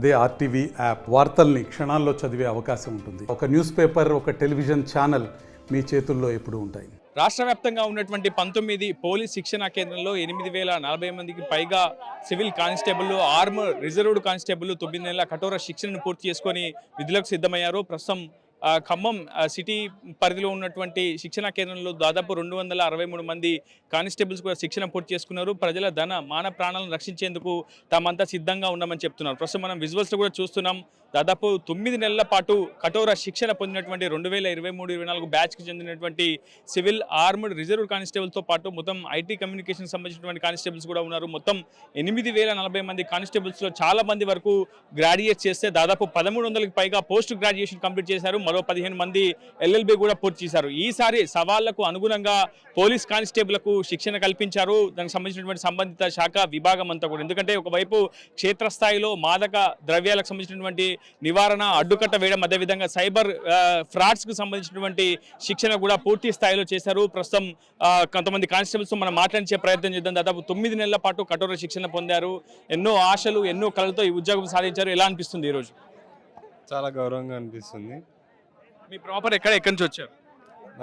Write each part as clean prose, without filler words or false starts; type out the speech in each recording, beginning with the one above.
అదే RTV app వార్తల్ని క్షణాల్లో చదివే అవకాశం ఉంటుంది. ఒక న్యూస్ పేపర్, ఒక టెలివిజన్ ఛానల్ మీ చేతుల్లో ఎప్పుడూ ఉంటాయి. రాష్ట్ర వ్యాప్తంగా ఉన్నటువంటి 19 పోలీస్ శిక్షణా కేంద్రంలో 8,040 మందికి పైగా civil constable, armed reserved constable 9 నెలల కఠోర శిక్షణను పూర్తి చేసుకొని విధులకు సిద్ధమయ్యారు. ప్రస్తుతం ఖమ్మం సిటీ పరిధిలో ఉన్నటువంటి శిక్షణా కేంద్రంలో దాదాపు 263 మంది కానిస్టేబుల్స్ కూడా శిక్షణ పూర్తి చేసుకున్నారు. ప్రజల మాన ప్రాణాలను రక్షించేందుకు తామంతా సిద్ధంగా ఉన్నామని చెప్తున్నారు. ప్రస్తుతం మనం విజువల్స్లో కూడా చూస్తున్నాం. దాదాపు 9 నెలల పాటు కఠోర శిక్షణ పొందినటువంటి 2023-24 బ్యాచ్కి చెందినటువంటి సివిల్, ఆర్మడ్, రిజర్వ్డ్ కానిస్టేబుల్తో పాటు మొత్తం ఐటీ కమ్యూనికేషన్ సంబంధించినటువంటి కానిస్టేబుల్స్ కూడా ఉన్నారు. మొత్తం 8,040 మంది కానిస్టేబుల్స్లో చాలా మంది వరకు గ్రాడ్యుయేట్ చేస్తే దాదాపు 1,300కి పైగా పోస్ట్ గ్రాడ్యుయేషన్ కంప్లీట్ చేశారు. మరో 15 మంది ఎల్ఎల్బి కూడా పూర్తి చేశారు. ఈసారి సవాళ్లకు అనుగుణంగా పోలీస్ కానిస్టేబుల్కు శిక్షణ కల్పించారు దానికి సంబంధించినటువంటి సంబంధిత శాఖ విభాగం అంతా కూడా. ఎందుకంటే ఒకవైపు క్షేత్రస్థాయిలో మాదక ద్రవ్యాలకు సంబంధించినటువంటి నివారణ, అడ్డుకట్ట వేయడం, అదేవిధంగా సైబర్ ఫ్రాడ్స్కు సంబంధించినటువంటి శిక్షణ కూడా పూర్తి స్థాయిలో చేశారు. ప్రస్తుతం కొంతమంది కానిస్టేబుల్స్ మనం మాట్లాడించే ప్రయత్నం చేద్దాం. దాదాపు 9 నెలల పాటు కఠోర శిక్షణ పొందారు. ఎన్నో ఆశలు, ఎన్నో కళలతో ఈ ఉద్యోగం సాధించారు. ఎలా అనిపిస్తుంది ఈరోజు? చాలా గౌరవంగా అనిపిస్తుంది. మీ ప్రాపర్ ఎక్కడి నుంచి వచ్చారు?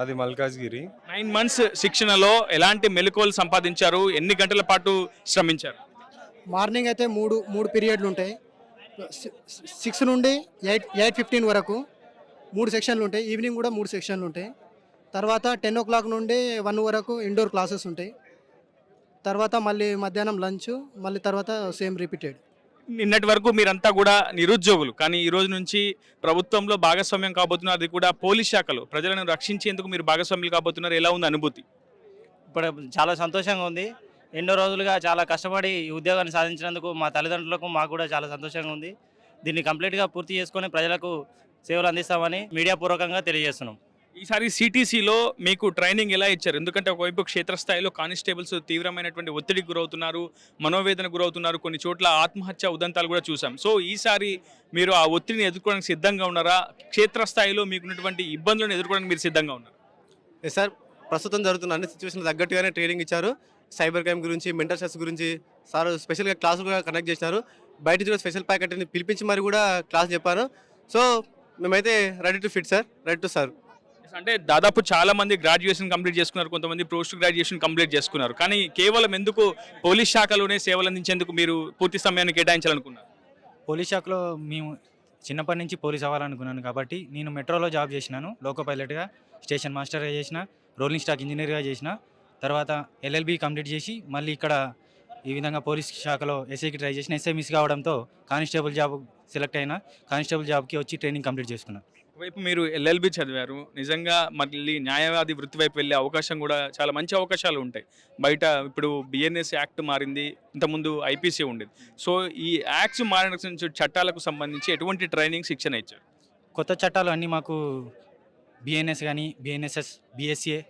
అది మల్కాజ్గిరి. 9 months శిక్షణలో ఎలాంటి మెలకువలు సంపాదించారు? ఎన్ని గంటల పాటు శ్రమించారు? మార్నింగ్ అయితే మూడు పీరియడ్లు ఉంటాయి. 6 నుండి 8:15 వరకు 3 సెక్షన్లు ఉంటాయి. ఈవినింగ్ కూడా 3 సెక్షన్లు ఉంటాయి. తర్వాత 10 o'clock నుండి 1 వరకు ఇండోర్ క్లాసెస్ ఉంటాయి. తర్వాత మళ్ళీ మధ్యాహ్నం లంచ్, మళ్ళీ తర్వాత సేమ్ రిపీటెడ్. నిన్నటి వరకు మీరంతా కూడా నిరుద్యోగులు, కానీ ఈ రోజు నుంచి ప్రభుత్వంలో భాగస్వామ్యం కాబోతున్నారు. అది కూడా పోలీస్ శాఖలో ప్రజలను రక్షించేందుకు మీరు భాగస్వామ్యులు కాబోతున్నారు. ఎలా ఉంది అనుభూతి? ఇప్పుడు చాలా సంతోషంగా ఉంది. ఎన్నో రోజులుగా చాలా కష్టపడి ఈ ఉద్యోగాన్ని సాధించినందుకు మా తల్లిదండ్రులకు మాకు కూడా చాలా సంతోషంగా ఉంది. దీన్ని కంప్లీట్గా పూర్తి చేసుకొని ప్రజలకు సేవలు అందిస్తామని మీడియా పూర్వకంగా తెలియజేస్తున్నాం. ఈసారి సిటీసీలో మీకు ట్రైనింగ్ ఎలా ఇచ్చారు? ఎందుకంటే ఒకవైపు క్షేత్రస్థాయిలో కానిస్టేబుల్స్ తీవ్రమైనటువంటి ఒత్తిడికి గురవుతున్నారు, మనోవేదనకు గురవుతున్నారు, కొన్ని చోట్ల ఆత్మహత్య ఉదంతాలు కూడా చూసాం. సో ఈసారి మీరు ఆ ఒత్తిడిని ఎదుర్కోవడానికి సిద్ధంగా ఉన్నారా? క్షేత్రస్థాయిలో మీకున్నటువంటి ఇబ్బందులను ఎదుర్కోవడానికి మీరు సిద్ధంగా ఉన్నారు? సార్, ప్రస్తుతం జరుగుతున్న అన్ని సిచ్యువేషన్ తగ్గట్టుగానే ట్రైనింగ్ ఇచ్చారు. సైబర్ క్రైమ్ గురించి, మెంటల్ స్ట్రెస్ గురించి సార్ స్పెషల్గా క్లాసులు కూడా కండక్ట్ చేసినారు. బయట కూడా స్పెషల్ ప్యాకెట్ని పిలిపించి మరి కూడా క్లాస్ చెప్పారు. సో మేమైతే ready to fit sir, ready to sir. అంటే దాదాపు చాలా మంది గ్రాడ్యుయేషన్ కంప్లీట్ చేసుకున్నారు, కొంతమంది పోస్ట్ గ్రాడ్యుయేషన్ కంప్లీట్ చేసుకున్నారు. కానీ కేవలం ఎందుకు పోలీస్ శాఖలోనే సేవలు అందించేందుకు మీరు పూర్తి సమయాన్ని కేటాయించాలనుకున్నారు? పోలీస్ శాఖలో మేము చిన్నప్పటి నుంచి పోలీస్ అవ్వాలనుకున్నాను కాబట్టి నేను మెట్రోలో జాబ్ చేసినాను. లోకో పైలట్గా, స్టేషన్ మాస్టర్గా చేసిన, రోలింగ్ స్టాక్ ఇంజనీర్గా చేసిన. తర్వాత ఎల్ఎల్బి కంప్లీట్ చేసి మళ్ళీ ఇక్కడ ఈ విధంగా పోలీస్ శాఖలో ఎస్ఐకి ట్రై చేసిన. ఎస్ఐ మిస్ కావడంతో కానిస్టేబుల్ జాబ్ సెలెక్ట్ అయినా. కానిస్టేబుల్ జాబ్కి వచ్చి ట్రైనింగ్ కంప్లీట్ చేసుకున్నాను. వైపు మీరు ఎల్ఎల్బి చదివారు, నిజంగా మళ్ళీ న్యాయవాది వృత్తి వైపు వెళ్ళే అవకాశం కూడా చాలా మంచి అవకాశాలు ఉంటాయి బయట. ఇప్పుడు బిఎన్ఎస్ యాక్ట్ మారింది, ఇంతకుముందు ఐపీసీ ఉండేది. సో ఈ యాక్ట్స్ మారిన చట్టాలకు సంబంధించి ఎటువంటి ట్రైనింగ్, శిక్షణ ఇచ్చారు? కొత్త చట్టాలు అన్నీ మాకు బిఎన్ఎస్ కానీ, బిఎన్ఎస్ఎస్, బిఎస్ఏ,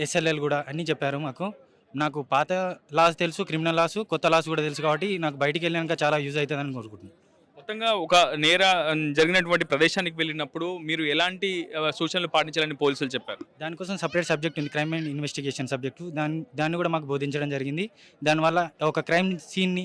ఎస్ఎల్ఎల్ కూడా అన్నీ చెప్పారు మాకు. నాకు పాత లాస్ తెలుసు, క్రిమినల్ లాస్, కొత్త లాస్ కూడా తెలుసు కాబట్టి నాకు బయటికి వెళ్ళాక చాలా యూజ్ అవుతుందని కోరుకుంటున్నాను. మొత్తంగా ఒక జరిగినటువంటి ప్రదేశానికి వెళ్ళినప్పుడు మీరు ఎలాంటి సూచనలు పాటించాలని పోలీసులు చెప్పారు? దానికోసం సపరేట్ సబ్జెక్ట్ ఉంది, క్రైమ్ అండ్ ఇన్వెస్టిగేషన్ సబ్జెక్టు. దాన్ని కూడా మాకు బోధించడం జరిగింది. దానివల్ల ఒక క్రైమ్ సీన్ని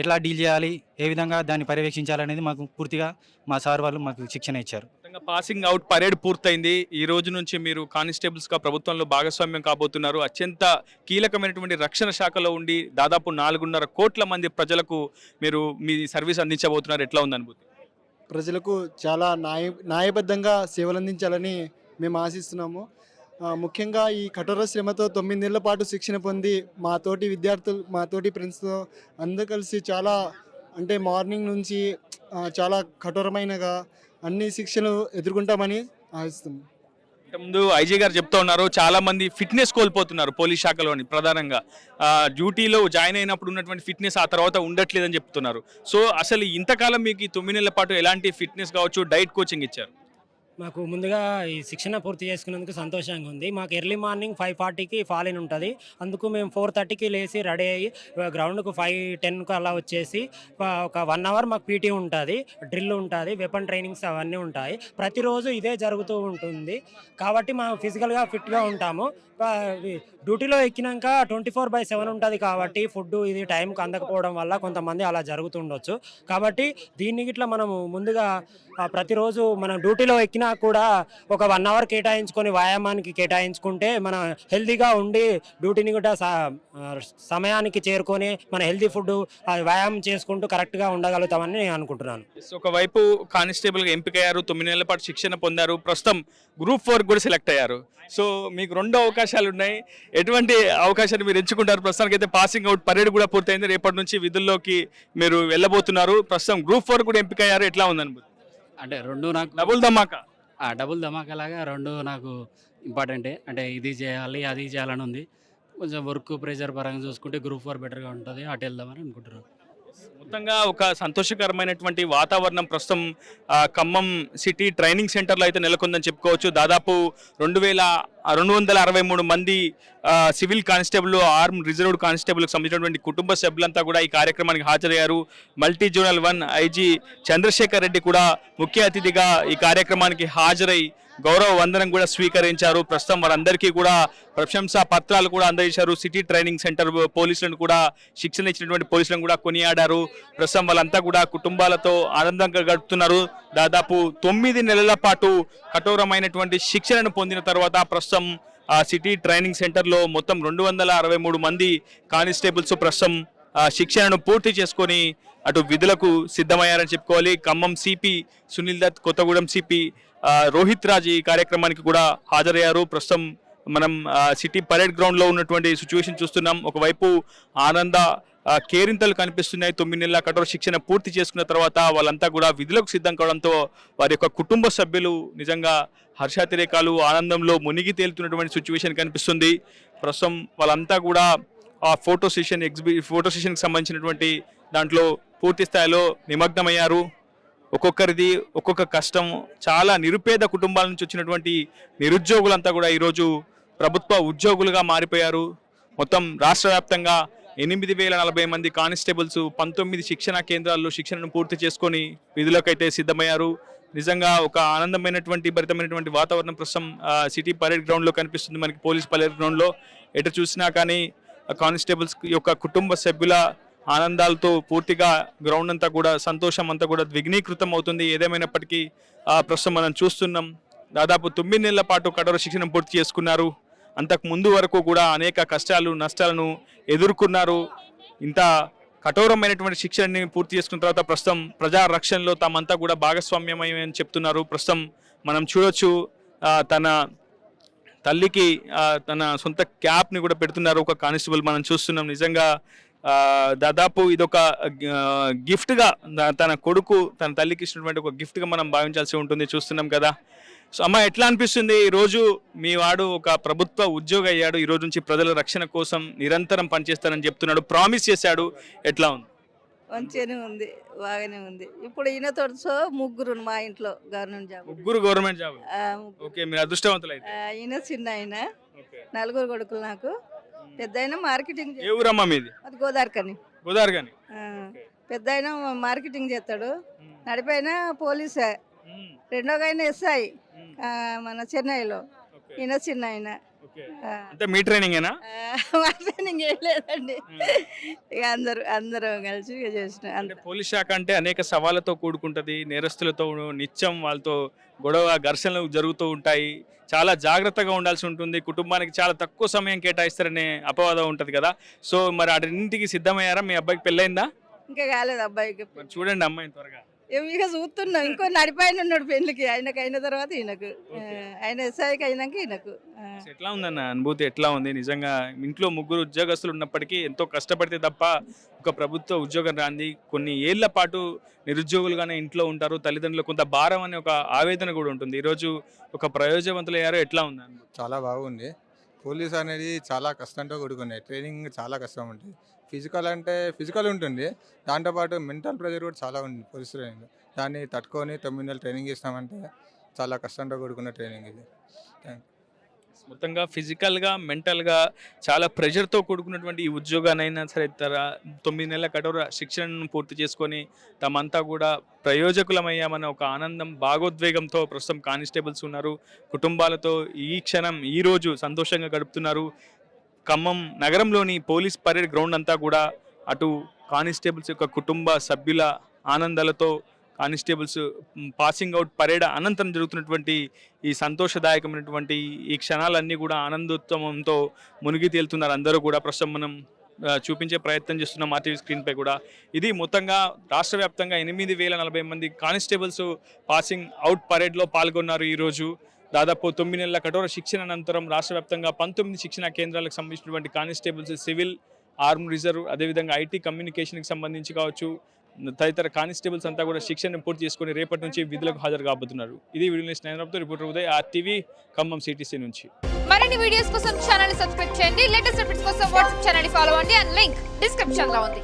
ఎట్లా డీల్ చేయాలి, ఏ విధంగా దాన్ని పర్యవేక్షించాలనేది మాకు పూర్తిగా మా సార్ వాళ్ళు మాకు శిక్షణ ఇచ్చారు. పాసింగ్ అవుట్ పరేడ్ పూర్తయింది. ఈ రోజు నుంచి మీరు కానిస్టేబుల్స్గా ప్రభుత్వంలో భాగస్వామ్యం కాబోతున్నారు. అత్యంత కీలకమైనటువంటి రక్షణ శాఖలో ఉండి దాదాపు 4.5 కోట్ల మంది ప్రజలకు మీరు మీ సర్వీస్ అందించబోతున్నారు. ఎట్లా ఉంది అనుభూతి? ప్రజలకు చాలా న్యాయబద్ధంగా సేవలు అందించాలని మేము ఆశిస్తున్నాము. ముఖ్యంగా ఈ కఠోర శ్రమతో 9 నెలల పాటు శిక్షణ పొంది మా తోటి విద్యార్థులు, మా తోటి ఫ్రెండ్స్తో అందరూ కలిసి చాలా అంటే మార్నింగ్ నుంచి చాలా కఠోరమైనగా అన్ని శిక్షలు ఎదుర్కొంటామని ఆశిస్తున్నాం. ముందు ఐజీ గారు చెప్తా ఉన్నారు, చాలా మంది ఫిట్నెస్ కోల్పోతున్నారు పోలీస్ శాఖలోని. ప్రధానంగా డ్యూటీలో జాయిన్ అయినప్పుడు ఉన్నటువంటి ఫిట్నెస్ ఆ తర్వాత ఉండట్లేదని చెప్తున్నారు. సో అసలు ఇంతకాలం మీకు ఈ 9 నెలల పాటు ఎలాంటి ఫిట్నెస్ కావచ్చు, డైట్ కోచింగ్ ఇచ్చారు? మాకు ముందుగా ఈ శిక్షణ పూర్తి చేసుకున్నందుకు సంతోషంగా ఉంది. మాకు ఎర్లీ మార్నింగ్ 5:40కి ఫాల్ ఇన్ ఉంటుంది. అందుకు మేము 4:30కి లేచి రెడీ అయ్యి గ్రౌండ్కు 5:10కు అలా వచ్చేసి ఒక 1 hour మాకు పీటీ ఉంటుంది, డ్రిల్ ఉంటుంది, వెపన్ ట్రైనింగ్స్ అవన్నీ ఉంటాయి. ప్రతిరోజు ఇదే జరుగుతూ ఉంటుంది కాబట్టి మేము ఫిజికల్గా ఫిట్గా ఉంటాము. డ్యూటీలో ఎక్కినాక 24/7 ఉంటుంది కాబట్టి ఫుడ్ ఇది టైంకి అందకపోవడం వల్ల కొంతమంది అలా జరుగుతుండొచ్చు. కాబట్టి దీన్ని గిట్లా మనము ముందుగా ప్రతిరోజు మనం డ్యూటీలో ఎక్కినా కూడా ఒక 1 అవర్ కేటాయించుకొని వ్యాయామానికి కేటాయించుకుంటే మనం హెల్తీగా ఉండి డ్యూటీని కూడా సమయానికి చేరుకొని మన హెల్తీ ఫుడ్ వ్యాయామం చేసుకుంటూ కరెక్ట్గా ఉండగలుగుతామని నేను అనుకుంటున్నాను. ఒకవైపు కానిస్టేబుల్గా ఎంపికయ్యారు, 9 నెలల పాటు శిక్షణ పొందారు, ప్రస్తుతం గ్రూప్ 4 కూడా సెలెక్ట్ అయ్యారు. సో మీకు 2 అవకాశాలు ఉన్నాయి. ఎటువంటి అవకాశాన్ని మీరు ఎంచుకుంటారు? ప్రస్తుతానికి అయితే పాసింగ్ అవుట్ పరేడ్ కూడా పూర్తయింది, రేపటి నుంచి విధుల్లోకి మీరు వెళ్ళబోతున్నారు. ప్రస్తుతం గ్రూప్ 4 కూడా ఎంపికయ్యారు, ఎట్లా ఉంది అనుభూతి? అంటే రెండు నాకు డబుల్ ధమాకా. డబుల్ ధమాకా లాగా రెండు నాకు ఇంపార్టెంటే. అంటే ఇది చేయాలి అది చేయాలని ఉంది. కొంచెం వర్క్ ప్రెషర్ పరంగా చూసుకుంటే గ్రూప్ 4 బెటర్గా ఉంటుంది, అటు వెళ్దామని అనుకుంటున్నాను. మొత్తంగా ఒక సంతోషకరమైనటువంటి వాతావరణం ప్రస్తుతం ఖమ్మం సిటీ ట్రైనింగ్ సెంటర్లో అయితే నెలకొందని చెప్పుకోవచ్చు. దాదాపు 2263 మంది సివిల్ కానిస్టేబుల్, ఆర్మ్ రిజర్వ్డ్ కానిస్టేబుల్కి సంబంధించినటువంటి కుటుంబ సభ్యులంతా కూడా ఈ కార్యక్రమానికి హాజరయ్యారు. Multi zonal 1 IG Chandrashekar Reddy కూడా ముఖ్య అతిథిగా ఈ కార్యక్రమానికి హాజరై గౌరవ వందనం కూడా స్వీకరించారు. ప్రస్తుతం వారందరికీ కూడా ప్రశంసా పత్రాలు కూడా అందజేశారు. సిటీ ట్రైనింగ్ సెంటర్ పోలీసులను కూడా, శిక్షణ ఇచ్చినటువంటి పోలీసులను కూడా కొనియాడారు. ప్రస్తుతం వాళ్ళంతా కూడా కుటుంబాలతో ఆనందంగా గడుపుతున్నారు. దాదాపు 9 నెలల పాటు కఠోరమైనటువంటి శిక్షణను పొందిన తర్వాత ప్రస్తుతం సిటీ ట్రైనింగ్ సెంటర్లో మొత్తం 263 మంది కానిస్టేబుల్స్ ప్రస్తుతం శిక్షణను పూర్తి చేసుకొని అటు విధులకు సిద్ధమయ్యారని చెప్పుకోవాలి. ఖమ్మం సిపి సునీల్ దత్, కొత్తగూడెం సిపి రోహిత్ రాజ్ ఈ కార్యక్రమానికి కూడా హాజరయ్యారు. ప్రస్తుతం మనం సిటీ పరేడ్ గ్రౌండ్లో ఉన్నటువంటి సిచ్యువేషన్ చూస్తున్నాం. ఒకవైపు ఆనంద కేరింతలు కనిపిస్తున్నాయి. 9 నెలల కఠోర శిక్షణ పూర్తి చేసుకున్న తర్వాత వాళ్ళంతా కూడా విధులకు సిద్ధం కావడంతో వారి యొక్క కుటుంబ సభ్యులు నిజంగా హర్షాతిరేకాలు, ఆనందంలో మునిగి తేలుతున్నటువంటి సిచ్యువేషన్ కనిపిస్తుంది. ప్రస్తుతం వాళ్ళంతా కూడా ఆ ఫోటో సెషన్కి సంబంధించినటువంటి దాంట్లో పూర్తి స్థాయిలో నిమగ్నమయ్యారు. ఒక్కొక్కరిది ఒక్కొక్క కష్టం. చాలా నిరుపేద కుటుంబాల నుంచి వచ్చినటువంటి నిరుద్యోగులంతా కూడా ఈరోజు ప్రభుత్వ ఉద్యోగులుగా మారిపోయారు. మొత్తం రాష్ట్ర వ్యాప్తంగా 8040 మంది కానిస్టేబుల్స్ 19 శిక్షణా కేంద్రాల్లో శిక్షణను పూర్తి చేసుకొని విధులకైతే సిద్ధమయ్యారు. నిజంగా ఒక ఆనందమైనటువంటి భరితమైనటువంటి వాతావరణం ప్రస్తుతం సిటీ పరేడ్ గ్రౌండ్లో కనిపిస్తుంది మనకి. పోలీస్ పరేడ్ గ్రౌండ్లో ఎటు చూసినా కానీ కానిస్టేబుల్స్ యొక్క కుటుంబ సభ్యుల ఆనందాలతో పూర్తిగా గ్రౌండ్ అంతా కూడా, సంతోషం అంతా కూడా ద్విగ్నీకృతం అవుతుంది. ఏదేమైనప్పటికీ ప్రస్తుతం మనం చూస్తున్నాం, దాదాపు 9 నెలల పాటు కఠోర శిక్షణ పూర్తి చేసుకున్నారు. అంతకు ముందు వరకు కూడా అనేక కష్టాలు, నష్టాలను ఎదుర్కొన్నారు. ఇంత కఠోరమైనటువంటి శిక్షణని పూర్తి చేసుకున్న తర్వాత ప్రస్తుతం ప్రజా రక్షణలో తామంతా కూడా భాగస్వామ్యమని చెప్తున్నారు. ప్రస్తుతం మనం చూడొచ్చు, తన తల్లికి తన సొంత క్యాప్ని కూడా పెడుతున్నారు ఒక కానిస్టేబుల్, మనం చూస్తున్నాం. నిజంగా దాదాపు ఇదొక గిఫ్ట్గా తన కొడుకు తన తల్లికి ఇచ్చినటువంటి ఒక గిఫ్ట్గా మనం భావించాల్సి ఉంటుంది. చూస్తున్నాం కదా. సో అమ్మ, ఎట్లా అనిపిస్తుంది? ఈరోజు మీ వాడు ఒక ప్రభుత్వ ఉద్యోగి అయ్యాడు, ఈ రోజు నుంచి ప్రజల రక్షణ కోసం నిరంతరం పనిచేస్తానని చెప్తున్నాడు, ప్రామిస్ చేశాడు. ఎట్లా ఉంది? మంచిగానే ఉంది, బాగానే ఉంది. ఇప్పుడు ఈయనతో ముగ్గురు మా ఇంట్లో గవర్నమెంట్ జాబ్. ముగ్గురు గవర్నమెంట్ జాబ్. ఓకే, మీరు అదృష్టవంతులు అయితే. ఈయన చిన్న ఆయన, 4 కొడుకులు నాకు. పెద్ద ఆయన మార్కెటింగ్. ఏ ఊరమ్మా మీది? అది గోదావరికని. గోదావరికని. పెద్ద ఆయన మార్కెటింగ్ చేస్తాడు, నడిపైన పోలీసే, రెండో ఆయన ఎస్ఐ మన చెన్నైలో. ఈయన చిన్న ఆయన. అంటే మీ ట్రైనింగేనా? మా ట్రైనింగ్ ఏం లేదండి, ఇక అందరం కలిసి చేసిన. అంటే పోలీస్ శాఖ అంటే అనేక సవాళ్ళతో కూడుకుంటుంది. నేరస్తులతో నిత్యం వాళ్ళతో గొడవ, ఘర్షణలు జరుగుతూ ఉంటాయి. చాలా జాగ్రత్తగా ఉండాల్సి ఉంటుంది. కుటుంబానికి చాలా తక్కువ సమయం కేటాయిస్తారనే అపవాదం ఉంటుంది కదా. సో మరి అన్నింటికి సిద్ధమయ్యారా? మీ అబ్బాయికి పెళ్ళైందా? ఇంకా కాలేదు అబ్బాయికి. చూడండి అమ్మాయిని త్వరగా. ఇక చూస్తున్నాం, ఇంకో నడిపాయన ఉన్నాడు పెళ్లికి. ఆయనకు అయిన తర్వాత ఈయనకు, ఆయన ఎస్ఐకి అయినాక ఈయనకు. ఎట్లా ఉందన్న అనుభూతి? ఎట్లా ఉంది? నిజంగా ఇంట్లో ముగ్గురు ఉద్యోగస్తులు ఉన్నప్పటికీ ఎంతో కష్టపడితే తప్ప ఒక ప్రభుత్వ ఉద్యోగం రాంది. కొన్ని ఏళ్ల పాటు నిరుద్యోగులుగానే ఇంట్లో ఉంటారు. తల్లిదండ్రులు కొంత భారం అనే ఒక ఆవేదన కూడా ఉంటుంది. ఈరోజు ఒక ప్రయోజనవంతులయ్యారో, ఎట్లా ఉంది? చాలా బాగుంది. పోలీస్ అనేది చాలా కష్టంతో కూడుకున్నాయి. ట్రైనింగ్ చాలా కష్టం ఉంటుంది. ఫిజికల్ ఉంటుంది, దాంతోపాటు మెంటల్ ప్రెషర్ కూడా చాలా ఉంది పోలీస్ ట్రైనింగ్. దాన్ని తట్టుకొని 9 నెలలు ట్రైనింగ్ చేస్తామంటే చాలా కష్టంతో కూడుకున్న ట్రైనింగ్ ఇది. Thank you. మొత్తంగా ఫిజికల్గా మెంటల్గా చాలా ప్రెషర్తో కూడుకున్నటువంటి ఈ ఉద్యోగానైనా సరే 9 నెలల కఠోర శిక్షణను పూర్తి చేసుకొని తమంతా కూడా ప్రయోజకులమయ్యామన్న ఒక ఆనందం భాగోద్వేగంతో ప్రస్తుతం కానిస్టేబుల్స్ ఉన్నారు. కుటుంబాలతో ఈ క్షణం ఈ రోజు సంతోషంగా గడుపుతున్నారు. ఖమ్మం నగరంలోని పోలీస్ పరేడ్ గ్రౌండ్ అంతా కూడా అటు కానిస్టేబుల్స్ యొక్క కుటుంబ సభ్యుల ఆనందాలతో కానిస్టేబుల్స్ పాసింగ్ అవుట్ పరేడ్ అనంతరం జరుగుతున్నటువంటి ఈ సంతోషదాయకమైనటువంటి ఈ క్షణాలన్నీ కూడా ఆనందోత్తమంతో మునిగి తేలుతున్నారు అందరూ కూడా. ప్రస్తుతం మనం చూపించే ప్రయత్నం చేస్తున్నాం మా టీవీ స్క్రీన్పై కూడా. ఇది మొత్తంగా రాష్ట్ర వ్యాప్తంగా 8,040 మంది కానిస్టేబుల్స్ పాసింగ్ అవుట్ పరేడ్లో పాల్గొన్నారు ఈరోజు. దాదాపు 9 నెలల కఠోర శిక్షణ అనంతరం రాష్ట్ర వ్యాప్తంగా 19 శిక్షణా కేంద్రాలకు సంబంధించినటువంటి కానిస్టేబుల్స్, సివిల్, ఆర్మ్ రిజర్వ్, అదేవిధంగా ఐటీ కమ్యూనికేషన్కి సంబంధించి కావచ్చు తదితర కానిస్టేబుల్స్ అంతా కూడా శిక్షణ పూర్తి చేసుకొని రేపటి నుంచి విధులకు హాజరు కాబోతున్నారు. ఇది వీడియో స్నేహితులతో reporter Uday, RTV Khammam CTC నుంచి. మరిన్ని వీడియోస్ కోసం ఛానల్ సబ్స్క్రైబ్ చేయండి. లేటెస్ట్ అప్డేట్స్ కోసం వాట్సాప్ ఛానల్ ఫాలో అవ్వండి. అండ్ లింక్ డిస్క్రిప్షన్ లో ఉంది.